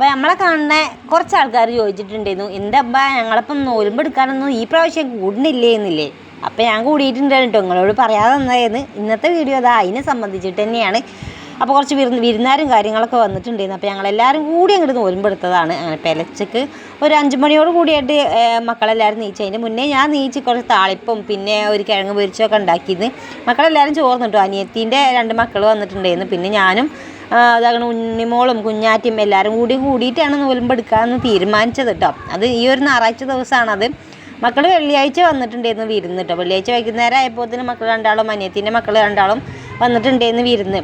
അപ്പോൾ നമ്മളെ കാണുന്ന കുറച്ച് ആൾക്കാർ ചോദിച്ചിട്ടുണ്ടായിരുന്നു, എൻ്റെ അബ്ബ ഞങ്ങളിപ്പം നോലുമ്പെടുക്കാനൊന്നും ഈ പ്രാവശ്യം കൂടുന്നില്ലേ എന്നില്ലേ. അപ്പോൾ ഞാൻ കൂടിയിട്ടുണ്ട് കേട്ടോ, നിങ്ങളോട് പറയാതെ തന്നതായിരുന്നു. ഇന്നത്തെ വീഡിയോ അതാ അതിനെ സംബന്ധിച്ചിട്ട് തന്നെയാണ്. അപ്പോൾ കുറച്ച് വിരുന്നാരും കാര്യങ്ങളൊക്കെ വന്നിട്ടുണ്ടായിരുന്നു. അപ്പോൾ ഞങ്ങളെല്ലാവരും കൂടി അങ്ങോട്ട് നോലുമ്പെടുത്തതാണ്. അങ്ങനെ പെലച്ചക്ക് ഒരു 5 മണിയോട് കൂടിയായിട്ട് മക്കളെല്ലാവരും നീച്ചു. അതിൻ്റെ മുന്നേ ഞാൻ നീച്ച് കുറച്ച് താളിപ്പും പിന്നെ ഒരു കിഴങ്ങ് പൊരിച്ചൊക്കെ ഉണ്ടാക്കിയത്. മക്കളെല്ലാവരും ചോർന്നിട്ടു. അനിയത്തിൻ്റെ 2 മക്കൾ വന്നിട്ടുണ്ടായിരുന്നു. പിന്നെ ഞാനും അതങ്ങനെ ഉണ്ണിമോളും കുഞ്ഞാറ്റും എല്ലാവരും കൂടിയിട്ടാണ് നോലുമ്പെടുക്കാമെന്ന് തീരുമാനിച്ചത് കേട്ടോ. അത് ഈ ഒരു ഞായറാഴ്ച ദിവസമാണത്. മക്കൾ വെള്ളിയാഴ്ച വന്നിട്ടുണ്ടായിരുന്നു വിരുന്ന് കേട്ടോ. വെള്ളിയാഴ്ച വൈകുന്നേരം ആയപ്പോഴത്തേന് മക്കൾ 2 അനിയത്തിൻ്റെ മക്കൾ 2 വന്നിട്ടുണ്ടായിരുന്നു വിരുന്ന്.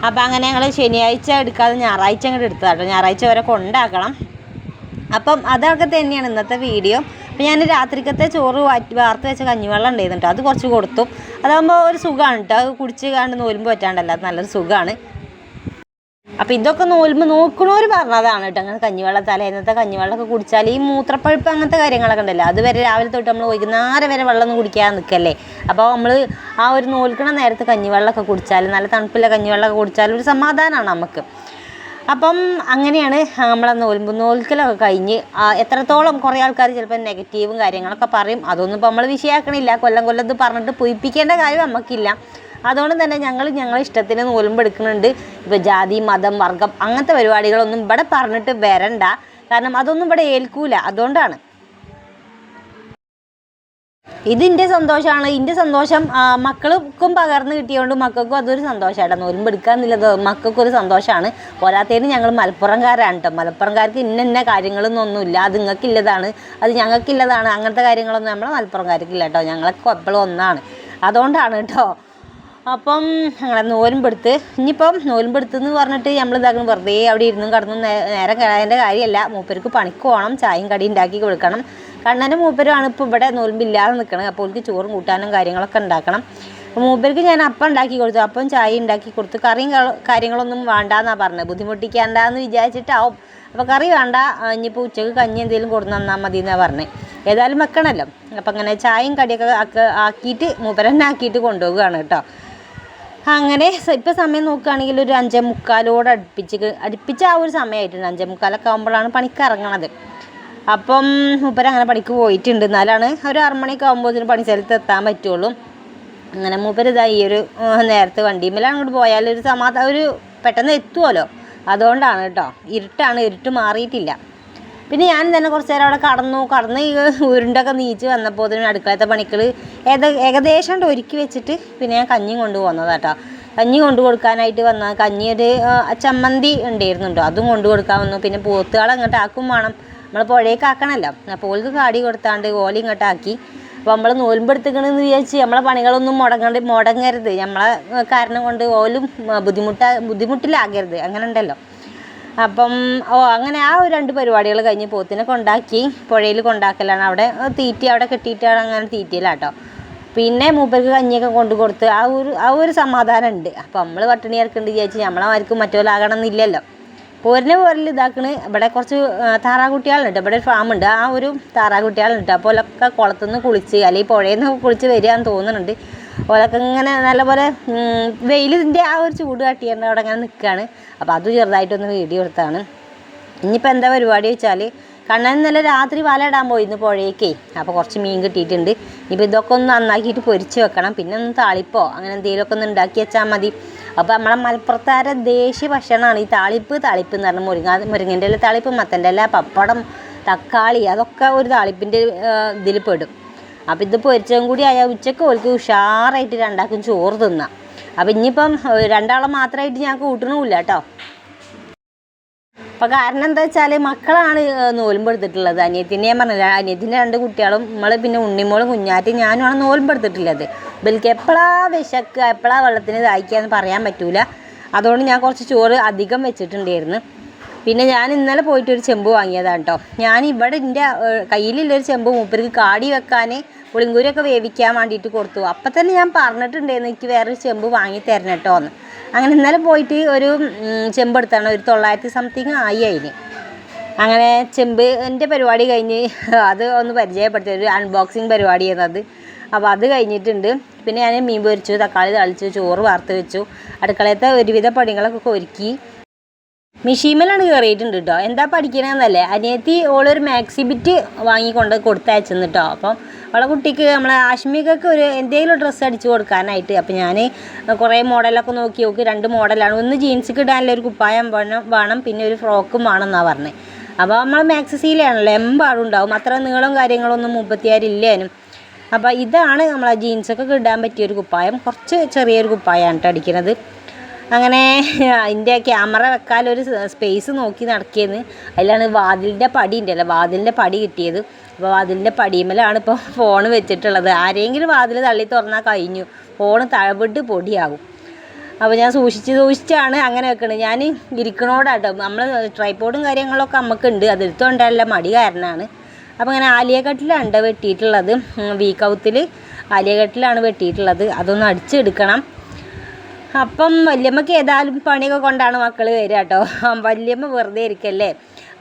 അപ്പോൾ അങ്ങനെ ഞങ്ങൾ ശനിയാഴ്ച എടുക്കാതെ ഞായറാഴ്ച അങ്ങോട്ട് എടുത്തതാട്ടോ. ഞായറാഴ്ച വരെ കൊണ്ടാക്കണം. അപ്പം അതൊക്കെ തന്നെയാണ് ഇന്നത്തെ വീഡിയോ. അപ്പോൾ ഞാൻ രാത്രിക്കത്തെ ചോറ് വാർത്ത് വെച്ച കഞ്ഞിവെള്ളം ഉണ്ടായിരുന്നു കേട്ടോ. അത് കുറച്ച് കൊടുത്തു. അതാകുമ്പോൾ ഒരു സുഖമാണ് കേട്ടോ. അത് കുടിച്ച് കണ്ട് നോലുമ്പ് പറ്റാണ്ടല്ല, അത് നല്ലൊരു സുഖമാണ്. അപ്പോൾ ഇതൊക്കെ നോക്കണവർ പറഞ്ഞതാണ് കേട്ടോ. അങ്ങനെ കഞ്ഞിവെള്ളം തലേന്നത്തെ കഞ്ഞിവെള്ളമൊക്കെ കുടിച്ചാൽ ഈ മൂത്രപ്പഴുപ്പ് അങ്ങനത്തെ കാര്യങ്ങളൊക്കെ ഉണ്ടല്ലോ, അതുവരെ രാവിലെ തൊട്ട് നമ്മൾ വൈകുന്നേരം വരെ വെള്ളം ഒന്നും കുടിക്കാൻ നിൽക്കല്ലേ. അപ്പോൾ നമ്മൾ ആ ഒരു നോൽക്കണ നേരത്ത് കഞ്ഞിവെള്ളമൊക്കെ കുടിച്ചാൽ, നല്ല തണുപ്പില്ല കഞ്ഞിവെള്ളമൊക്കെ കുടിച്ചാൽ ഒരു സമാധാനമാണ് നമുക്ക്. അപ്പം അങ്ങനെയാണ് നമ്മളെ നോൽക്കലൊക്കെ കഴിഞ്ഞ്. എത്രത്തോളം കുറേ ആൾക്കാർ ചിലപ്പോൾ നെഗറ്റീവും കാര്യങ്ങളൊക്കെ പറയും. അതൊന്നും ഇപ്പോൾ നമ്മൾ വിഷയമാക്കണില്ല. കൊല്ലത്ത് പറഞ്ഞിട്ട് പൊയിപ്പിക്കേണ്ട കാര്യം നമുക്കില്ല. അതുകൊണ്ട് തന്നെ ഞങ്ങൾ ഇഷ്ടത്തിന് നോലുമ്പെടുക്കുന്നുണ്ട്. ഇപ്പോൾ ജാതി മതം വർഗം അങ്ങനത്തെ പരിപാടികളൊന്നും ഇവിടെ പറഞ്ഞിട്ട് വരണ്ട. കാരണം അതൊന്നും ഇവിടെ ഏൽക്കൂല. അതുകൊണ്ടാണ് ഇതിൻ്റെ സന്തോഷമാണ്. ഇതിൻ്റെ സന്തോഷം മക്കൾക്കും പകർന്ന് കിട്ടിയതുകൊണ്ട് മക്കൾക്കും അതൊരു സന്തോഷമായിട്ടാണ്. നോലുമ്പെടുക്കാന്നുള്ളത് മക്കൾക്കൊരു സന്തോഷമാണ്. പോരാത്തതിന് ഞങ്ങൾ മലപ്പുറംകാരാണ് കേട്ടോ. മലപ്പുറംകാർക്ക് ഇന്ന കാര്യങ്ങളൊന്നുമില്ല. അത് നിങ്ങൾക്കില്ലതാണ്, അത് ഞങ്ങൾക്കില്ലതാണ്, അങ്ങനത്തെ കാര്യങ്ങളൊന്നും നമ്മളെ മലപ്പുറംകാർക്കില്ല കേട്ടോ. ഞങ്ങളൊക്കെ എപ്പോഴും ഒന്നാണ്. അതുകൊണ്ടാണ് കേട്ടോ. അപ്പം ഞങ്ങളെ നോലുമ്പെടുത്ത് ഇനിയിപ്പം നോലുമ്പെടുത്തെന്ന് പറഞ്ഞിട്ട് നമ്മൾ ഇതാക്കണം വെറുതെ അവിടെ ഇരുന്നും കടന്നും നേരം കളയേണ്ട കാര്യമല്ല. മൂപ്പർക്ക് പണിക്ക് പോകണം, ചായയും കടി ഉണ്ടാക്കി കൊടുക്കണം. കണ്ണനും മൂപ്പരുമാണ് ഇപ്പോൾ ഇവിടെ നോലുമ്പില്ലാതെ നിൽക്കണം. അപ്പോൾ അവർക്ക് ചോറും കൂട്ടാനും കാര്യങ്ങളൊക്കെ ഉണ്ടാക്കണം. അപ്പോൾ മൂപ്പർക്ക് ഞാൻ അപ്പം ഉണ്ടാക്കി കൊടുത്തു, അപ്പം ചായ ഉണ്ടാക്കി കൊടുത്തു. കറിയും കാര്യങ്ങളൊന്നും വേണ്ടാന്നാണ് പറഞ്ഞത്, ബുദ്ധിമുട്ടിക്കാണ്ടെന്ന് വിചാരിച്ചിട്ടാവും. അപ്പോൾ കറി വേണ്ട, ഇനിയിപ്പോൾ ഉച്ചക്ക് കഞ്ഞി എന്തെങ്കിലും കൊടുന്ന് തന്നാൽ മതി എന്നാണ് പറഞ്ഞത്. ഏതായാലും വെക്കണമല്ലോ. അപ്പം അങ്ങനെ ചായയും കടിയൊക്കെ ആക്കിയിട്ട് മൂപ്പരെന്നെ ആക്കിയിട്ട് കൊണ്ടുപോവുകയാണ് കേട്ടോ. അങ്ങനെ ഇപ്പോൾ സമയം നോക്കുകയാണെങ്കിൽ ഒരു 5:45 അടുപ്പിച്ച് ആ ഒരു സമയമായിട്ടുണ്ട്. 5:45 ആകുമ്പോഴാണ് പണിക്ക് ഇറങ്ങണത്. അപ്പം മൂപ്പരങ്ങനെ പണിക്ക് പോയിട്ടുണ്ട്. എന്നാലാണ് ഒരു 6 മണിയൊക്കെ ആകുമ്പോഴത്തേന് പണി സ്ഥലത്ത് എത്താൻ പറ്റുള്ളൂ. അങ്ങനെ മൂപ്പര് ഈ ഒരു നേരത്തെ വണ്ടിമേലാണ് അങ്ങോട്ട് പോയാൽ ഒരു പെട്ടെന്ന് എത്തുമല്ലോ. അതുകൊണ്ടാണ് കേട്ടോ. ഇരുട്ട് മാറിയിട്ടില്ല. പിന്നെ ഞാൻ തന്നെ കുറച്ച് നേരം അവിടെ കടന്ന് ഈ ഉരുണ്ടൊക്കെ നീച്ച് വന്നപ്പോൾ അതിന് അടുക്കളത്തെ പണികൾ ഏകദേശം ഒരുക്കി വെച്ചിട്ട് പിന്നെ ഞാൻ കഞ്ഞി കൊണ്ടുപോകുന്നത് കേട്ടോ. കഞ്ഞി കൊണ്ടു കൊടുക്കാനായിട്ട് വന്ന കഞ്ഞി ഒരു ചമ്മന്തി ഉണ്ടായിരുന്നുണ്ടോ, അതും കൊണ്ടു കൊടുക്കാൻ വന്നു. പിന്നെ പോത്തുകൾ അങ്ങോട്ട് ആക്കും വേണം, നമ്മൾ പുഴയൊക്കെ ആക്കണമല്ലോ. അപ്പോൾ ഓൾക്ക് കാടി കൊടുത്താണ്ട് ഓല ഇങ്ങോട്ടാക്കി. അപ്പോൾ നമ്മൾ നോലുമ്പെടുത്തിക്കണമെന്ന് വിചാരിച്ച് നമ്മളെ പണികളൊന്നും മുടങ്ങരുത്, നമ്മളെ കാരണം കൊണ്ട് ഓലും ബുദ്ധിമുട്ടിലാകരുത്, അങ്ങനെ ഉണ്ടല്ലോ. അപ്പം അങ്ങനെ ആ ഒരു 2 പരിപാടികൾ കഴിഞ്ഞ് പോത്തിനെ കൊണ്ടാക്കി പുഴയിൽ കൊണ്ടാക്കലാണ്. അവിടെ അവിടെ കെട്ടിയിട്ടാണ് അങ്ങനെ തീറ്റയിലാട്ടോ. പിന്നെ മൂപ്പർക്ക് കഞ്ഞിയൊക്കെ കൊണ്ടു കൊടുത്ത് ആ ഒരു സമാധാനം ഉണ്ട്. അപ്പം നമ്മൾ പട്ടിണി ഇറക്കുന്നുണ്ട് വിചാരിച്ച് നമ്മളമാർക്കും മറ്റോലാകണം എന്നില്ലല്ലോ. പോരിൽ ഇതാക്കണ്. ഇവിടെ കുറച്ച് താറാകുട്ടികളുണ്ട്. ഇവിടെ ഒരു ഫാമുണ്ട്. ആ ഒരു താറാകുട്ടികളുണ്ട്. അപ്പോൾ ഓലൊക്കെ കുളത്തുനിന്ന് കുളിച്ച് അല്ലെങ്കിൽ പുഴയിൽ നിന്ന് കുളിച്ച് വരികയെന്ന് തോന്നുന്നുണ്ട്. ഓലൊക്കെ ഇങ്ങനെ നല്ലപോലെ വെയിലിൻ്റെ ആ ഒരു ചൂട് കാട്ടിയാണ് അവിടെ അങ്ങനെ നിൽക്കുകയാണ്. അപ്പോൾ അത് ചെറുതായിട്ടൊന്ന് വീഡിയോ എടുത്താണ്. ഇനിയിപ്പോൾ എന്താ പരിപാടി വെച്ചാൽ കണ്ണൻ ഇന്നലെ രാത്രി വല ഇടാൻ പോയിരുന്നു പുഴയൊക്കെ. അപ്പോൾ കുറച്ച് മീൻ കിട്ടിയിട്ടുണ്ട്. ഇനിയിപ്പോൾ ഇതൊക്കെ ഒന്ന് നന്നാക്കിയിട്ട് പൊരിച്ച് വെക്കണം. പിന്നെ ഒന്ന് താളിപ്പോ അങ്ങനെ എന്തെങ്കിലുമൊക്കെ ഒന്ന് ഉണ്ടാക്കി വെച്ചാൽ മതി. അപ്പോൾ നമ്മളെ മലപ്പുറത്താരെ ദേശീയ ഭക്ഷണമാണ് ഈ താളിപ്പ് എന്ന് പറഞ്ഞാൽ മുരിങ്ങൻ്റെ ഇല താളിപ്പ്, മത്തൻ്റെ ഇല, പപ്പടം, തക്കാളി, അതൊക്കെ ഒരു താളിപ്പിൻ്റെ ഇതിൽ പെടും. അപ്പോൾ ഇത് പൊരിച്ചതും കൂടി ആയാൽ ഉച്ചക്ക് ഓൾക്ക് ഉഷാറായിട്ട് 2 ചോറ് തിന്നാം. അപ്പോൾ ഇനിയിപ്പം 2 മാത്രമായിട്ട് ഞാൻ കൂട്ടണമില്ല കേട്ടോ. അപ്പോൾ കാരണം എന്താ വെച്ചാൽ മക്കളാണ് നോലുമ്പെടുത്തിട്ടുള്ളത്. അനിയത്തിനെ ഞാൻ പറഞ്ഞില്ല, അനിയത്തിൻ്റെ 2 കുട്ടികളും നമ്മൾ പിന്നെ ഉണ്ണിമോളും കുഞ്ഞാറ്റും ഞാനുമാണ് നോലുമ്പെടുത്തിട്ടുള്ളത്. ഇവർക്ക് എപ്പോഴാണ് വിശക്കുക എപ്പോഴാണ് വെള്ളത്തിന് ദാഹിക്കുകയെന്ന് പറയാൻ പറ്റൂല. അതുകൊണ്ട് ഞാൻ കുറച്ച് ചോറ് അധികം വെച്ചിട്ടുണ്ടായിരുന്നു. പിന്നെ ഞാൻ ഇന്നലെ പോയിട്ടൊരു ചെമ്പ് വാങ്ങിയതാണ് കേട്ടോ. ഞാൻ ഇവിടെ എൻ്റെ കയ്യിലുള്ളൊരു ചെമ്പ് മൂപ്പർക്ക് കാടി വെക്കാൻ പുളിങ്കൂരൊക്കെ വേവിക്കാൻ വേണ്ടിയിട്ട് കൊടുത്തു. അപ്പം തന്നെ ഞാൻ പറഞ്ഞിട്ടുണ്ടായിരുന്നു എനിക്ക് വേറൊരു ചെമ്പ് വാങ്ങി തരണം കേട്ടോ എന്ന്. അങ്ങനെ ഇന്നലെ പോയിട്ട് ഒരു ചെമ്പ് എടുത്താണ്. ഒരു 900 സംതിങ് ആയി അതിന്. അങ്ങനെ ചെമ്പിൻ്റെ പരിപാടി കഴിഞ്ഞ് അത് ഒന്ന് പരിചയപ്പെടുത്തി, ഒരു അൺബോക്സിങ് പരിപാടി ചെയ്യുന്നത്. അപ്പോൾ അത് കഴിഞ്ഞിട്ടുണ്ട്. പിന്നെ ഞാൻ മീൻ പൊരിച്ചു, തക്കാളി തളിച്ചു, ചോറ് വാർത്ത് വെച്ചു, അടുക്കളയത്തെ ഒരുവിധ പണികളൊക്കെ ഒരുക്കി. മിഷീമലാണ് കയറിയിട്ടുണ്ട് കേട്ടോ. എന്താ പഠിക്കണമെന്നല്ലേ, അനിയത്തി ഓളൊരു മാക്സി ബിറ്റ് വാങ്ങിക്കൊണ്ട് കൊടുത്തയച്ചെന്ന് കേട്ടോ. അപ്പം അവളെ കുട്ടിക്ക് നമ്മളെ ആശ്മികക്ക് ഒരു എന്തെങ്കിലും ഡ്രസ്സ് അടിച്ച് കൊടുക്കാനായിട്ട്. അപ്പം ഞാൻ കുറേ മോഡലൊക്കെ നോക്കി 2 മോഡലാണ്. ഒന്ന് ജീൻസിക്ക് ഇടാനുള്ള ഒരു കുപ്പായം വേണം, പിന്നെ ഒരു ഫ്രോക്കും വേണമെന്നാണ് പറഞ്ഞത്. അപ്പോൾ നമ്മൾ മാക്സി സീലാണല്ലോ, എമ്പാടുണ്ടാവും, അത്ര നീളം കാര്യങ്ങളൊന്നും 36 ഇല്ലേനും. അപ്പോൾ ഇതാണ് നമ്മളെ ജീൻസൊക്കെ ഇടാൻ പറ്റിയൊരു കുപ്പായം, കുറച്ച് ചെറിയൊരു കുപ്പായമാണ് കേട്ടോ അടിക്കുന്നത്. അങ്ങനെ അതിൻ്റെ ക്യാമറ വെക്കാനൊരു സ്പേസ് നോക്കി നടക്കിയെന്ന്. അതിലാണ് വാതിലിൻ്റെ പടി ഉണ്ടല്ലോ, വാതിലിൻ്റെ പടി കിട്ടിയത്. അപ്പോൾ വാതിലിൻ്റെ പടിയുമ്മലാണ് ഇപ്പോൾ ഫോൺ വെച്ചിട്ടുള്ളത്. ആരെങ്കിലും വാതിൽ തള്ളി തുറന്നാൽ കഴിഞ്ഞു, ഫോൺ തഴവിട്ട് പൊടിയാകും. അപ്പോൾ ഞാൻ സൂക്ഷിച്ചാണ് അങ്ങനെ വെക്കണത്. ഞാൻ ഇരിക്കണോടാട്ടോ, നമ്മൾ ട്രൈപോഡും കാര്യങ്ങളൊക്കെ നമുക്കുണ്ട്, അതെടുത്തോണ്ടല്ല മടി കാരണമാണ്. അപ്പോൾ അങ്ങനെ ആലിയക്കട്ടിലാണ് വെട്ടിയിട്ടുള്ളത്, വീക്കൗത്തിൽ ആലിയക്കട്ടിലാണ് വെട്ടിയിട്ടുള്ളത്. അതൊന്ന് അടിച്ചെടുക്കണം. അപ്പം വല്യമ്മക്ക് ഏതായാലും പണിയൊക്കെ കൊണ്ടാണ് മക്കൾ വരിക കേട്ടോ. വല്യമ്മ വെറുതെ ഇരിക്കല്ലേ,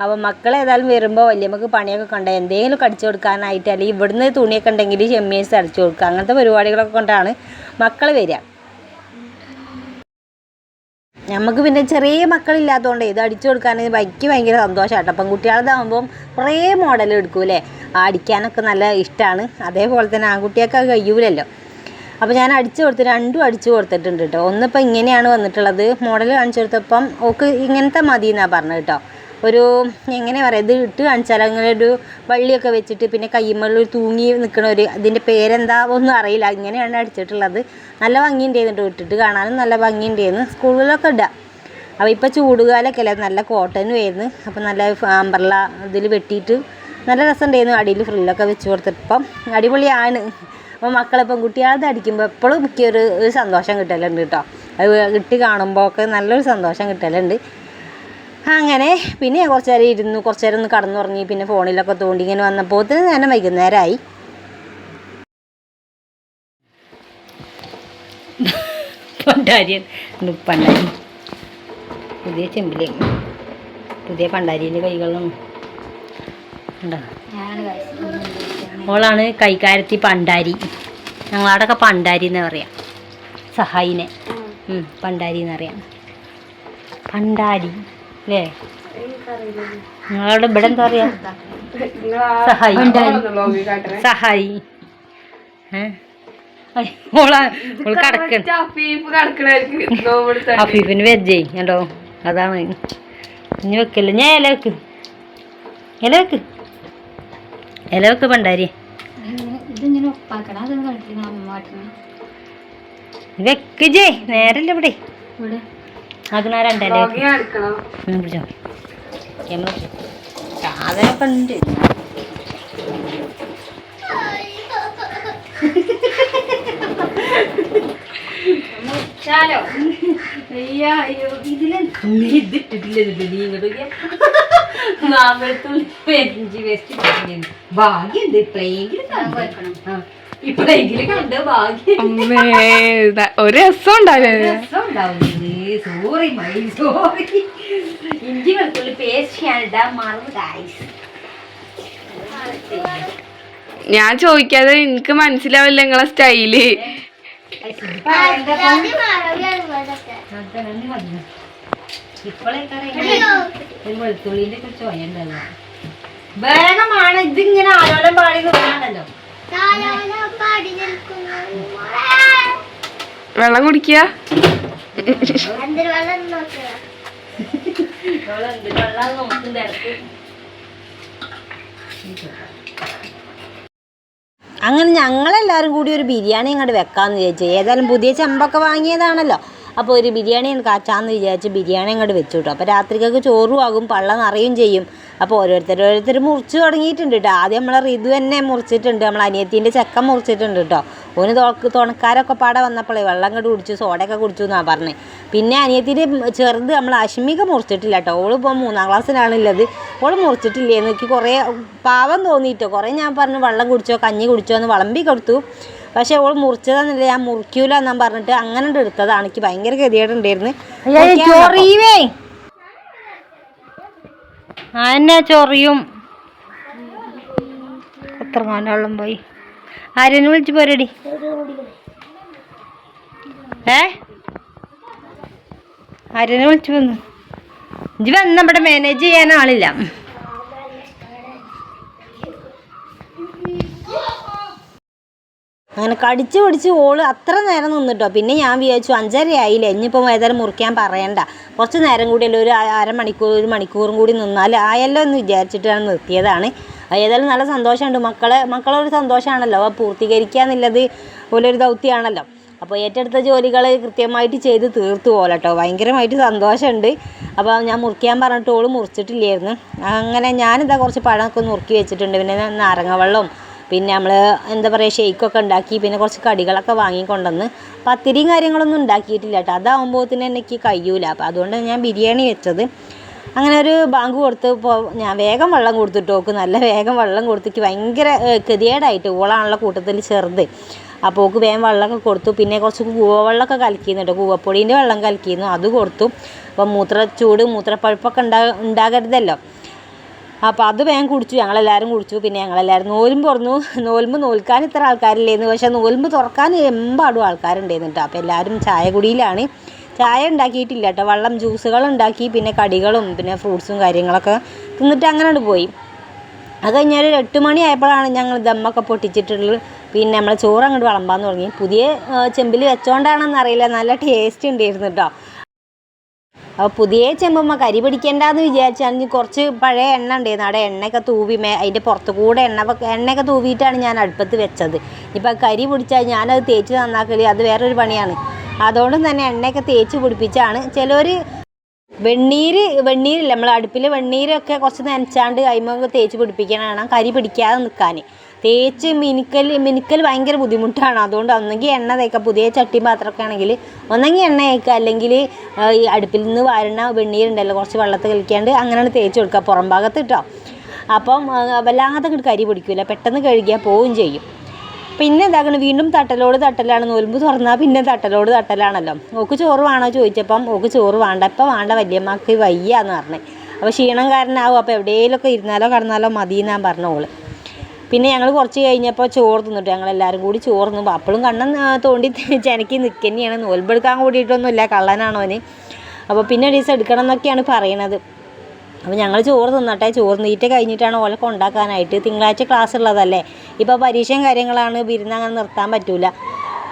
അപ്പോൾ മക്കൾ ഏതായാലും വരുമ്പോൾ വല്യമ്മക്ക് പണിയൊക്കെ കൊണ്ട് എന്തെങ്കിലും അടിച്ചു കൊടുക്കാനായിട്ട്, അല്ലെങ്കിൽ ഇവിടുന്ന് തുണിയൊക്കെ ഉണ്ടെങ്കിൽ ഷെമ്മീസ് അടിച്ചു കൊടുക്കുക, അങ്ങനത്തെ പരിപാടികളൊക്കെ കൊണ്ടാണ് മക്കൾ വരിക. നമുക്ക് പിന്നെ ചെറിയ മക്കളില്ലാത്തതുകൊണ്ട് ഇത് അടിച്ചു കൊടുക്കാൻ എനിക്ക് ഭയങ്കര സന്തോഷമാട്ടോ. അപ്പം കുട്ടികളതാകുമ്പം കുറേ മോഡൽ എടുക്കൂലേ, അടിക്കാനൊക്കെ നല്ല ഇഷ്ടമാണ്. അതേപോലെ തന്നെ ആൺകുട്ടിയൊക്കെ കഴിയൂലല്ലോ. അപ്പോൾ ഞാൻ അടിച്ചു കൊടുത്ത് 2 അടിച്ചു കൊടുത്തിട്ടുണ്ട് കേട്ടോ. ഒന്നിപ്പോൾ ഇങ്ങനെയാണ് വന്നിട്ടുള്ളത്, മോഡൽ കാണിച്ചു കൊടുത്തപ്പം ഓക്ക് ഇങ്ങനത്തെ മതി എന്നാണ് പറഞ്ഞത് കേട്ടോ. ഒരു എങ്ങനെ പറയാം, ഇത് ഇട്ട് കാണിച്ചാൽ അങ്ങനെ ഒരു വള്ളിയൊക്കെ വെച്ചിട്ട് പിന്നെ കയ്യുമ്മേൽ തൂങ്ങി നിൽക്കണ ഒരു, ഇതിൻ്റെ പേരെന്താ ഒന്നും അറിയില്ല, ഇങ്ങനെയാണ് അടിച്ചിട്ടുള്ളത്. നല്ല ഭംഗിയുണ്ടായിരുന്നു, ഇട്ടിട്ട് കാണാനും നല്ല ഭംഗിയുണ്ടായിരുന്നു, സ്കൂളിലൊക്കെ ഇടാം. അപ്പോൾ ഇപ്പോൾ ചൂടുകാലൊക്കെ അല്ലേ, നല്ല കോട്ടനും ആയിരുന്നു. അപ്പോൾ നല്ല അംബ്രല്ല ഇതിൽ വെട്ടിയിട്ട് നല്ല രസമുണ്ടായിരുന്നു. അടിയിൽ ഫ്രില്ലൊക്കെ വെച്ച് കൊടുത്തിപ്പം അടിപൊളിയാണ്. അപ്പോൾ മക്കളിപ്പം കുട്ടികളത് അടിക്കുമ്പോൾ എപ്പോഴും എനിക്കൊരു സന്തോഷം കിട്ടലുണ്ട് കേട്ടോ. അത് ഇട്ട് കാണുമ്പോൾ ഒക്കെ നല്ലൊരു സന്തോഷം കിട്ടലുണ്ട്. അങ്ങനെ പിന്നെ കുറച്ച് നേരം ഇരുന്നു, കുറച്ച് നേരം ഒന്ന് കടന്നുറങ്ങി, പിന്നെ ഫോണിലൊക്കെ തോണ്ടി ഇങ്ങനെ വന്നപ്പോൾ തന്നെ വൈകുന്നേരമായി. പണ്ടാരി പുതിയ ചെമ്പില് പുതിയ പണ്ടാരീൻ്റെ കൈകളും ഉണ്ടോ. ഓളാണ് കൈകാരത്തി പണ്ടാരി, ഞങ്ങളവിടെയൊക്കെ പണ്ടാരി എന്ന് പറയാം, സഹായിനെ പണ്ടാരി എന്നറിയാം. പണ്ടാരി അല്ലേ, നിങ്ങളവിടെ ഇവിടെ എന്താ പറയാ, സഹായി സഹായി. അഫീഫിന് വെജ് കണ്ടോ, അതാണ്. ഇനി വെക്കല്ലോ, ഞാൻ ഇല വെക്ക് പണ്ടാരി വെക്ക് ജേ, നേരല്ല ഇവിടെ ആക്കണ 2 ഇല പിടിച്ചോ. സാധനമൊക്കെ ഉണ്ട്. ഭാഗ്യണ്ട് ഇപ്പഴെങ്കിലും കണ്ട് ഭാഗ്യം. ഒരു രസം ഉണ്ടാവില്ല. സോറി ഇഞ്ചി വെളുത്തുള്ളി പേസ്റ്റ് മറന്നു ഗൈസ്. ഞാൻ ചോദിക്കാതെ എനിക്ക് മനസ്സിലാവില്ല നിങ്ങളെ സ്റ്റൈല്. വെളുത്തുള്ളിന്റെ ചോയുണ്ടല്ലോ, വേഗമാണ് ഇതിങ്ങനെ ആരോളം പാടി നിൽക്കാണ്ടല്ലോ. വെള്ളം കുടിക്കുക. അങ്ങനെ ഞങ്ങളെല്ലാവരും കൂടി ഒരു ബിരിയാണി അങ്ങോട്ട് വെക്കാമെന്ന് വിചാരിച്ചു. ഏതായാലും പുതിയ ചെമ്പൊക്കെ വാങ്ങിയതാണല്ലോ, അപ്പോൾ ഒരു ബിരിയാണി കാച്ചാന്ന് വിചാരിച്ച് ബിരിയാണി അങ്ങോട്ട് വെച്ചു കേട്ടോ. അപ്പോൾ രാത്രിക്കൊക്കെ ചോറും ആകും, പള്ള നിറയും ചെയ്യും. അപ്പോൾ ഓരോരുത്തർ മുറിച്ച് തുടങ്ങിയിട്ടുണ്ട് കേട്ടോ. ആദ്യം നമ്മളെ ഋതു തന്നെ മുറിച്ചിട്ടുണ്ട്, നമ്മളെ അനിയത്തിൻ്റെ ചെക്കൻ മുറിച്ചിട്ടുണ്ട് കേട്ടോ. ഓന് തുണക്കാരൊക്കെ പാടെ വന്നപ്പോഴേ വെള്ളം അങ്ങോട്ട് കുടിച്ചു, സോഡയൊക്കെ കുടിച്ചു എന്നാണ് പറഞ്ഞത്. പിന്നെ അനിയത്തിൻ്റെ ചെറുത് നമ്മൾ അശ്മിക മുറിച്ചിട്ടില്ല കേട്ടോ. ഓളിപ്പോൾ 3ാം ക്ലാസ്സിലാണുള്ളത്, ഓൾ മുറിച്ചിട്ടില്ലേന്ന് എനിക്ക് കുറേ പാവം തോന്നിയിട്ടോ. കുറേ ഞാൻ പറഞ്ഞു വെള്ളം കുടിച്ചോ കഞ്ഞി കുടിച്ചോ എന്ന് വിളമ്പി കൊടുത്തു. പക്ഷേ ഓൾ മുറിച്ചതെന്നില്ല, ഞാൻ മുറിക്കൂല എന്നാൻ പറഞ്ഞിട്ട് അങ്ങനെ എടുത്തതാണ്. എനിക്ക് ഭയങ്കര ഗതികേടുണ്ടായിരുന്നു. എന്നെ ചൊറിയും എത്ര കാലം പോയി. ആരെന്നെ വിളിച്ച് പോരടി. ആരെന്നെ വിളിച്ചു വന്നു. ഇജ്ജ് വന്ന ഇവിടെ മാനേജ് ചെയ്യാൻ ആളില്ല. അങ്ങനെ കടിച്ച് പിടിച്ച് ഓള് അത്ര നേരം നിന്നിട്ടോ. പിന്നെ ഞാൻ വിചാരിച്ചു 5:30 ആയില്ലേ, ഇനിയിപ്പോൾ ഏതായാലും മുറിക്കാൻ പറയണ്ട, കുറച്ച് നേരം കൂടിയല്ലോ, ഒരു അരമണിക്കൂർ 1 മണിക്കൂറും കൂടി നിന്നാൽ ആയല്ലോ എന്ന് വിചാരിച്ചിട്ടാണ് നിർത്തിയതാണ്. ഏതായാലും നല്ല സന്തോഷമുണ്ട്. മക്കളൊരു സന്തോഷമാണല്ലോ, പൂർത്തീകരിക്കുക എന്നുള്ളത് പോലൊരു ദൗത്യമാണല്ലോ. അപ്പോൾ ഏറ്റെടുത്ത ജോലികൾ കൃത്യമായിട്ട് ചെയ്ത് തീർത്തു പോലട്ടോ, ഭയങ്കരമായിട്ട് സന്തോഷമുണ്ട്. അപ്പോൾ ഞാൻ മുറിക്കാൻ പറഞ്ഞിട്ട് ഓള് മുറിച്ചിട്ടില്ലായിരുന്നു. അങ്ങനെ ഞാനിതാ കുറച്ച് പഴമൊക്കെ നുറുക്കി വെച്ചിട്ടുണ്ട്. പിന്നെ നാരങ്ങ വെള്ളവും പിന്നെ നമ്മൾ എന്താ പറയുക ഷെയ്ക്കൊക്കെ ഉണ്ടാക്കി, പിന്നെ കുറച്ച് കടികളൊക്കെ വാങ്ങിക്കൊണ്ടുവന്ന്. പത്തിരിയും കാര്യങ്ങളൊന്നും ഉണ്ടാക്കിയിട്ടില്ല കേട്ടോ, അതാകുമ്പോഴത്തേന് എനിക്ക് കഴിയൂല. അപ്പോൾ അതുകൊണ്ട് ഞാൻ ബിരിയാണി വെച്ചത്. അങ്ങനെ ഒരു ബാങ്ക് കൊടുത്ത് ഇപ്പോൾ ഞാൻ വേഗം വെള്ളം കൊടുത്തിട്ട് ഓക്ക് നല്ല വേഗം വെള്ളം കൊടുത്തിട്ട് ഭയങ്കര ഗതികേടായിട്ട്, ഓളാണുള്ള കൂട്ടത്തിൽ ചെറുത്. അപ്പോൾ ഓക്ക് വേഗം വെള്ളമൊക്കെ കൊടുത്തു. പിന്നെ കുറച്ച് കൂവവെള്ളമൊക്കെ കലക്കിയിരുന്നു കേട്ടോ, കൂവപ്പൊടീൻ്റെ വെള്ളം കലക്കിയിരുന്നു, അത് കൊടുത്തു. അപ്പോൾ മൂത്രപ്പഴുപ്പൊക്കെ ഉണ്ടാകരുതല്ലോ, അപ്പോൾ അത് വേഗം കുടിച്ചു, ഞങ്ങളെല്ലാവരും കുടിച്ചു. പിന്നെ ഞങ്ങളെല്ലാവരും നോൽമ്പ് നോൽക്കാൻ ഇത്ര ആൾക്കാരില്ലായിരുന്നു, പക്ഷേ നോൽമ്പ് തുറക്കാൻ എമ്പാടും ആൾക്കാരുണ്ടായിരുന്നു കേട്ടോ. അപ്പോൾ എല്ലാവരും ചായ കുടിയിലാണ്. ചായ ഉണ്ടാക്കിയിട്ടില്ല കേട്ടോ, വെള്ളം ജ്യൂസുകൾ ഉണ്ടാക്കി, പിന്നെ കടികളും പിന്നെ ഫ്രൂട്ട്സും കാര്യങ്ങളൊക്കെ തിന്നിട്ട് അങ്ങനെ പോയി. അത് കഴിഞ്ഞാൽ 8 മണി ആയപ്പോഴാണ് ഞങ്ങൾ ദമ്മൊക്കെ പൊട്ടിച്ചിട്ടുള്ളത്. പിന്നെ നമ്മൾ ചോറ് അങ്ങോട്ട് വിളമ്പാൻ തുടങ്ങി. പുതിയ ചെമ്പിൽ വെച്ചോണ്ടാണെന്നറിയില്ല, നല്ല ടേസ്റ്റ് ഉണ്ടായിരുന്നു കേട്ടോ. അപ്പോൾ പുതിയ ചെമ്പുമ്പോൾ കരി പിടിക്കേണ്ടെന്ന് വിചാരിച്ചാൽ കുറച്ച് പഴയ എണ്ണ ഉണ്ടായിരുന്നു, അവിടെ എണ്ണയൊക്കെ തൂവി അതിൻ്റെ പുറത്ത് കൂടെ എണ്ണയൊക്കെ തൂവിയിട്ടാണ് ഞാൻ അടുപ്പത്ത് വെച്ചത്. ഇപ്പോൾ കരി പിടിച്ചാൽ ഞാനത് തേച്ച് നന്നാക്കല് അത് വേറൊരു പണിയാണ്. അതുകൊണ്ട് തന്നെ എണ്ണയൊക്കെ തേച്ച് പിടിപ്പിച്ചാണ്. ചിലർ വെണ്ണീരില്ല, നമ്മൾ അടുപ്പിൽ വെണ്ണീരൊക്കെ കുറച്ച് നനച്ചാണ്ട് കൈമൊക്കെ തേച്ച് പിടിപ്പിക്കണതാണ് കരി പിടിക്കാതെ നിൽക്കാൻ. തേച്ച് മിനുക്കൽ ഭയങ്കര ബുദ്ധിമുട്ടാണ്. അതുകൊണ്ട് ഒന്നെങ്കിൽ എണ്ണ തേക്കുക, പുതിയ ചട്ടി പാത്രമൊക്കെ ആണെങ്കിൽ ഒന്നെങ്കിൽ എണ്ണ തേക്കുക, അല്ലെങ്കിൽ ഈ അടുപ്പിൽ നിന്ന് വാരണ വെണ്ണീരുണ്ടല്ലോ കുറച്ച് വെള്ളത്തിൽ കളിക്കാണ്ട് അങ്ങനെയാണ് തേച്ച് കൊടുക്കുക പുറം ഭാഗത്ത് കേട്ടോ. അപ്പം വല്ലാതെ അങ്ങോട്ട് കരി പിടിക്കില്ല, പെട്ടെന്ന് കഴുകിയാൽ പോവുകയും ചെയ്യും. പിന്നെ എന്താക്കണം, വീണ്ടും തട്ടലാണ്. നോൽമ്പ് തുറന്നാൽ പിന്നെ തട്ടലാണല്ലോ. ഓക്ക് ചോറ് വേണോ ചോദിച്ചപ്പം ഓക്ക് ചോറ് വേണ്ട, ഇപ്പം വേണ്ട, വലിയമ്മക്ക് വയ്യ എന്ന് പറഞ്ഞേ. അപ്പോൾ ക്ഷീണം കാരനാവും, അപ്പോൾ എവിടെയെങ്കിലുമൊക്കെ ഇരുന്നാലോ കടന്നാലോ മതി എന്നാൻ പറഞ്ഞ ഓള്. പിന്നെ ഞങ്ങൾ കുറച്ച് കഴിഞ്ഞപ്പോൾ ചോറ് തിന്നിട്ട് ഞങ്ങളെല്ലാവരും കൂടി ചോറ് തിന്നു. അപ്പോഴും കണ്ണൻ തോണ്ടി ചെനക്കി നിൽക്കുന്നതാണ്, നോൽമ്പെടുക്കാൻ കൂടിയിട്ടൊന്നുമില്ല, കള്ളനാണോന്. അപ്പോൾ പിന്നെ ഒരു ദിവസം എടുക്കണം എന്നൊക്കെയാണ് പറയണത്. അപ്പോൾ ഞങ്ങൾ ചോറ് തിന്നട്ടെ, ചോറ് നീറ്റ് കഴിഞ്ഞിട്ടാണ് ഓലെ കൊണ്ടാക്കാനായിട്ട്. തിങ്കളാഴ്ച ക്ലാസ് ഉള്ളതല്ലേ, ഇപ്പോൾ പരീക്ഷയും കാര്യങ്ങളാണ്, വിരുന്ന് അങ്ങനെ നിർത്താൻ പറ്റില്ല,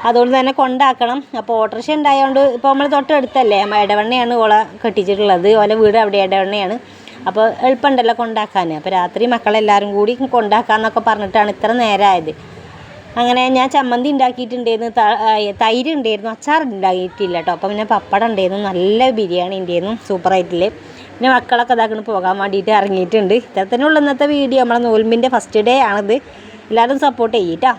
അതുകൊണ്ട് തന്നെ കൊണ്ടാക്കണം. അപ്പോൾ ഓട്ടോറിക്ഷ ഉണ്ടായതുകൊണ്ട് ഇപ്പോൾ നമ്മൾ തൊട്ടടുത്തല്ലേ, ഇടവണ്ണയാണ് ഓളെ കെട്ടിച്ചിട്ടുള്ളത്, ഓലെ വീട് അവിടെ ഇടവണ്ണയാണ്. അപ്പോൾ എളുപ്പമുണ്ടല്ലോ കൊണ്ടാക്കാൻ. അപ്പോൾ രാത്രി മക്കളെല്ലാവരും കൂടി കൊണ്ടാക്കാമെന്നൊക്കെ പറഞ്ഞിട്ടാണ് ഇത്ര നേരമായത്. അങ്ങനെ ഞാൻ ചമ്മന്തി ഉണ്ടാക്കിയിട്ടുണ്ടായിരുന്നു, തൈര് ഉണ്ടായിരുന്നു, അച്ചാർ ഉണ്ടാക്കിയിട്ടില്ല കേട്ടോ. അപ്പോൾ പിന്നെ പപ്പടം ഉണ്ടായിരുന്നു, നല്ല ബിരിയാണി ഉണ്ടായിരുന്നു, സൂപ്പറായിട്ടില്ലേ. പിന്നെ മക്കളൊക്കെ ഇതാക്കണം പോകാൻ വേണ്ടിയിട്ട് ഇറങ്ങിയിട്ടുണ്ട്. ഇത്തരത്തിനുള്ള ഇന്നത്തെ വീഡിയോ നമ്മളെ നോൽമ്പിൻ്റെ ഫസ്റ്റ് ഡേ ആണിത്. എല്ലാവരും സപ്പോർട്ട് ചെയ്യട്ടോ.